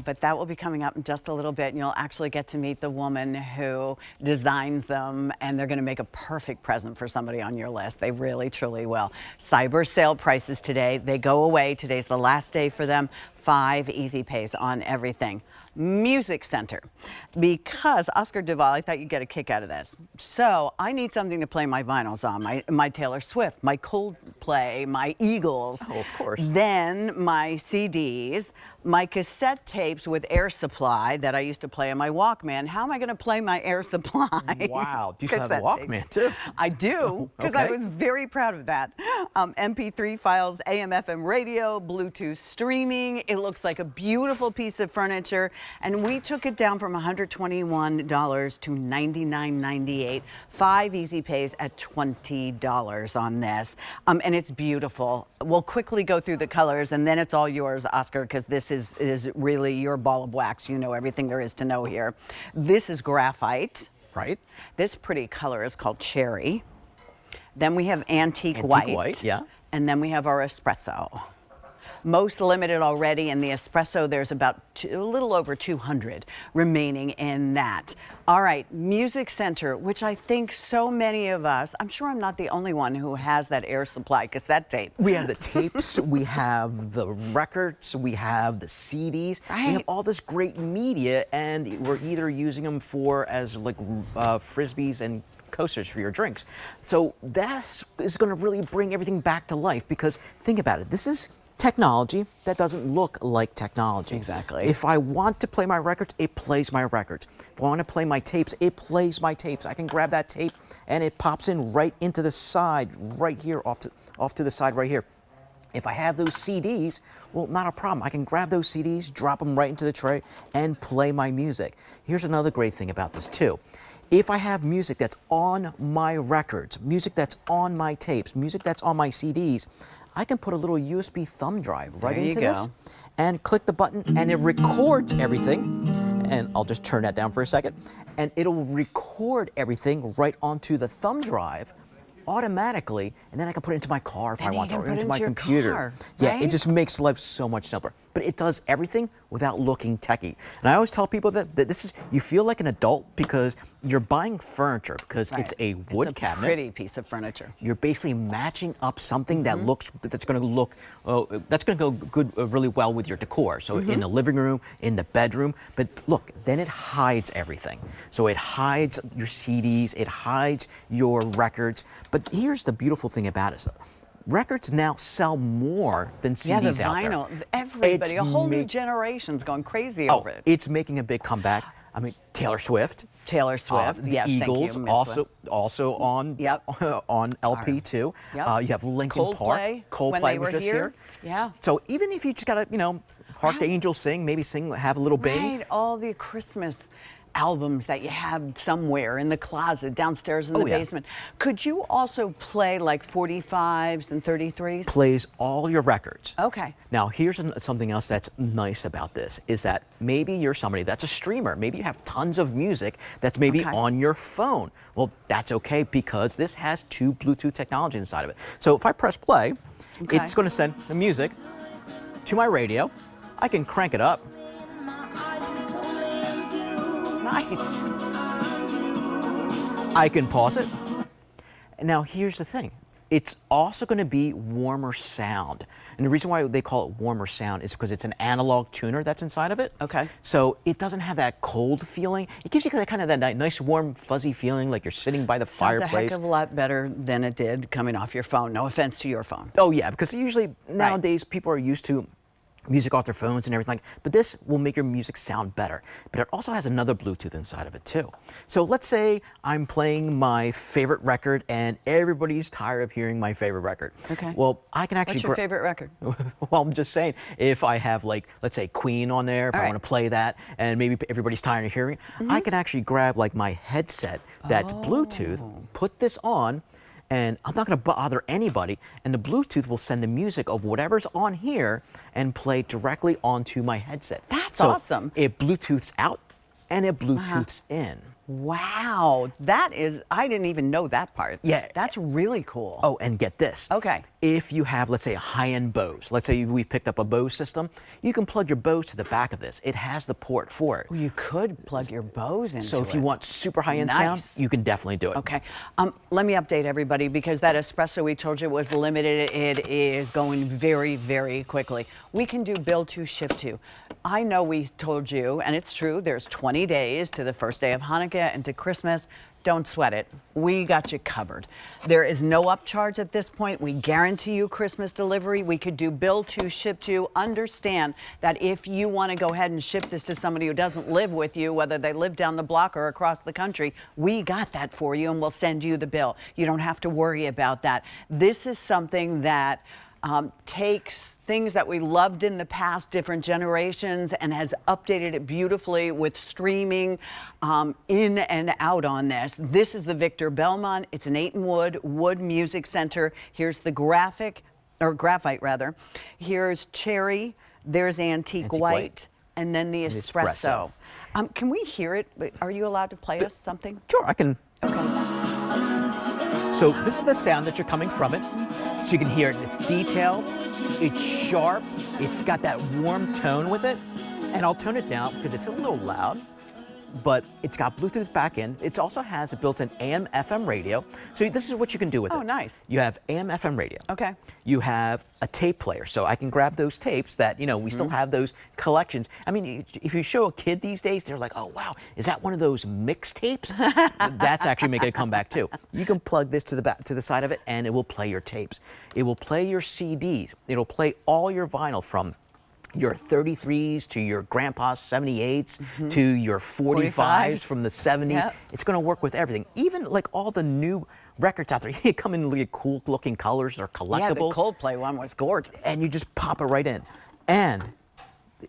But that will be coming up in just a little bit, and you'll actually get to meet the woman who designs them, and they're going to make a perfect present for somebody on your list. They really, truly will. Cyber sale prices today. They go away. Today's the last day for them. 5 easy pays on everything. Music Center, because Oscar Duvall, I thought you'd get a kick out of this. So I need something to play my vinyls on, my Taylor Swift, my Coldplay, my Eagles. Oh, of course. Then my CDs, my cassette tapes with air supply that I used to play on my Walkman. How am I going to play my air supply? Wow, do you still have a Walkman too? I do, because I was very proud of that. MP3 files, AM, FM radio, Bluetooth streaming. It looks like a beautiful piece of furniture. And we took it down from $121 to $99.98. 5 easy pays at $20 on this. And it's beautiful. We'll quickly go through the colors, and then it's all yours, Oscar, because this is really your ball of wax. You know everything there is to know here. This is graphite. Right. This pretty color is called cherry. Then we have antique white. Yeah. And then we have our espresso. Most limited already. In the espresso, there's about a little over 200 remaining in that. All right, Music Center, which I think so many of us, I'm sure I'm not the only one who has that air supply cassette tape. We have the tapes, we have the records, we have the CDs. Right. We have all this great media, and we're either using them for as like frisbees and coasters for your drinks. So that is going to really bring everything back to life, because think about it. This is technology that doesn't look like technology. Exactly. If I want to play my records, it plays my records. If I want to play my tapes, it plays my tapes. I can grab that tape and it pops in right into the side right here, off to the side right here. If I have those CDs, well, not a problem. I can grab those CDs, drop them right into the tray, and play my music. Here's another great thing about this too. If I have music that's on my records, music that's on my tapes, music that's on my CDs, I can put a little USB thumb drive right into this and click the button, and it records everything. And I'll just turn that down for a second. And it'll record everything right onto the thumb drive automatically, and then I can put it into my car if I want to, or into my computer. Car, yeah, right? It just makes life so much simpler. But it does everything without looking techie. And I always tell people that this is, you feel like an adult because you're buying furniture, because it's a wood cabinet. Pretty piece of furniture. You're basically matching up something that that's going to go good, really well with your decor. So in the living room, in the bedroom. But look, then it hides everything. So it hides your CDs, it hides your records. But here's the beautiful thing about it. Records now sell more than CDs yeah, the out vinyl. there. Everybody, a whole new generation's going crazy over it. It's making a big comeback. I mean, Taylor Swift. Taylor Swift, the yes, Eagles, thank you, also on on LP too. Yep. You have Linkin Park. Coldplay, when they was were just here. Yeah. So even if you just gotta, hark the angels sing, maybe sing, have a little bing. Right, all the Christmas albums that you have somewhere in the closet, downstairs in the basement. Could you also play like 45s and 33s? Plays all your records. Okay. Now, here's something else that's nice about this, is that maybe you're somebody that's a streamer. Maybe you have tons of music that's maybe on your phone. Well, that's okay, because this has 2 Bluetooth technologies inside of it. So if I press play, it's going to send the music to my radio. I can crank it up. Nice. I can pause it. And now here's the thing. It's also going to be warmer sound. And the reason why they call it warmer sound is because it's an analog tuner that's inside of it. Okay. So it doesn't have that cold feeling. It gives you that nice, warm, fuzzy feeling like you're sitting by the fireplace. Sounds a heck of a lot better than it did coming off your phone. No offense to your phone. Oh, yeah, because usually nowadays people are used to music off their phones and everything, but this will make your music sound better. But it also has another Bluetooth inside of it too. So let's say I'm playing my favorite record and everybody's tired of hearing my favorite record. Okay. Well, I can actually... What's your favorite record? Well, I'm just saying, if I have like, let's say Queen on there, if I want to play that, and maybe everybody's tired of hearing it, I can actually grab like my headset that's Bluetooth, put this on, and I'm not going to bother anybody, and the Bluetooth will send the music of whatever's on here and play directly onto my headset. That's so awesome. It Bluetooths out and it Bluetooths in. Wow, that is, I didn't even know that part. Yeah. That's really cool. Oh, and get this. Okay. If you have, let's say, a high-end Bose, let's say we picked up a Bose system, you can plug your Bose to the back of this. It has the port for it. Well, you could plug your Bose into it. So if you want super high-end sound, you can definitely do it. Okay. Let me update everybody because that espresso we told you was limited. It is going very, very quickly. We can do build to, ship to. I know we told you, and it's true, there's 20 days to the first day of Hanukkah and to Christmas. Don't sweat it. We got you covered. There is no upcharge at this point. We guarantee you Christmas delivery. We could do build to, ship to. Understand that if you want to go ahead and ship this to somebody who doesn't live with you, whether they live down the block or across the country, we got that for you and we'll send you the bill. You don't have to worry about that. This is something that takes things that we loved in the past, different generations, and has updated it beautifully with streaming in and out on this. This is the Victor Belmont. It's an 8-in-wood wood music center. Here's the graphite rather. Here's cherry. There's antique white. And then the espresso. Can we hear it? Are you allowed to play us something? Sure, I can. Okay. So this is the sound that you're coming from it. So you can hear it. It's detailed, it's sharp, it's got that warm tone with it. And I'll tone it down because it's a little loud, but it's got Bluetooth back in. It also has a built-in AM FM radio. So this is what you can do with it. Oh, nice. You have AM FM radio. Okay. You have a tape player. So I can grab those tapes that, we still have those collections. I mean, if you show a kid these days, they're like, oh, wow, is that one of those mixtapes? That's actually making a comeback too. You can plug this to the side of it and it will play your tapes. It will play your CDs. It'll play all your vinyl from your 33s to your grandpa's 78s to your 45s from the 70s. Yep. It's going to work with everything. Even like all the new records out there, they come in really cool looking colors. They're collectibles. Yeah, the Coldplay one was gorgeous. And you just pop it right in. And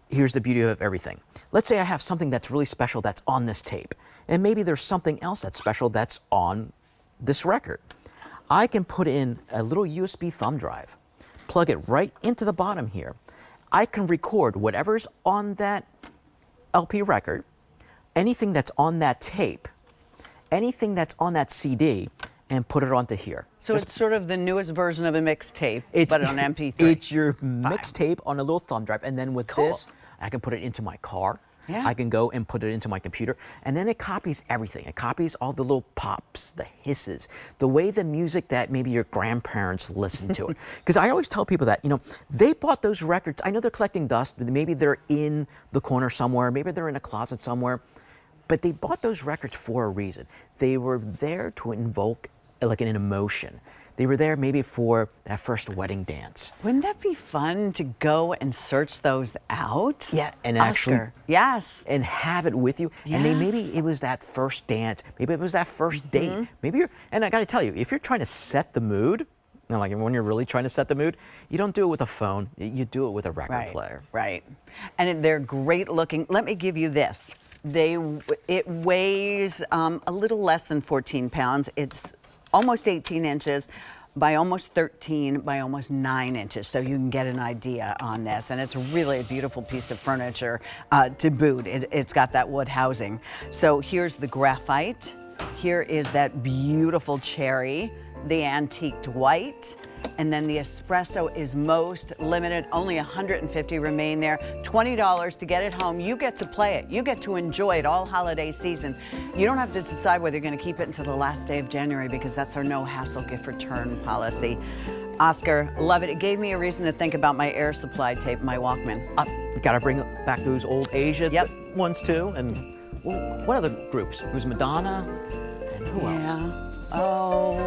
here's the beauty of everything. Let's say I have something that's really special that's on this tape. And maybe there's something else that's special that's on this record. I can put in a little USB thumb drive, plug it right into the bottom here. I can record whatever's on that LP record, anything that's on that tape, anything that's on that CD, and put it onto here. So it's sort of the newest version of a mixtape, but on MP3. It's your mixtape on a little thumb drive, and then with this, I can put it into my car. Yeah. I can go and put it into my computer, and then it copies everything. It copies all the little pops, the hisses, the way the music that maybe your grandparents listened to it. Because I always tell people that, they bought those records. I know they're collecting dust. Maybe they're in the corner somewhere. Maybe they're in a closet somewhere. But they bought those records for a reason. They were there to invoke like an emotion. They were there maybe for that first wedding dance. Wouldn't that be fun to go and search those out? Yeah, and Oscar. actually, yes, and have it with you. Yes. And maybe it was that first dance. Maybe it was that first date. Maybe and I got to tell you, if you're trying to set the mood, like when you're really trying to set the mood, you don't do it with a phone. You do it with a record player. Right. And they're great looking. Let me give you this. It weighs a little less than 14 pounds. It's almost 18 inches by almost 13 by almost 9 inches. So you can get an idea on this. And it's really a beautiful piece of furniture to boot. It's got that wood housing. So here's the graphite. Here is that beautiful cherry, the antiqued white. And then the espresso is most limited. Only 150 remain there. $20 to get it home. You get to play it. You get to enjoy it all holiday season. You don't have to decide whether you're going to keep it until the last day of January because that's our no hassle gift return policy. Oscar, love it. It gave me a reason to think about my Air Supply tape, my Walkman. Got to bring back those old Asia ones too. And what other groups? It was Madonna and who else? Oh.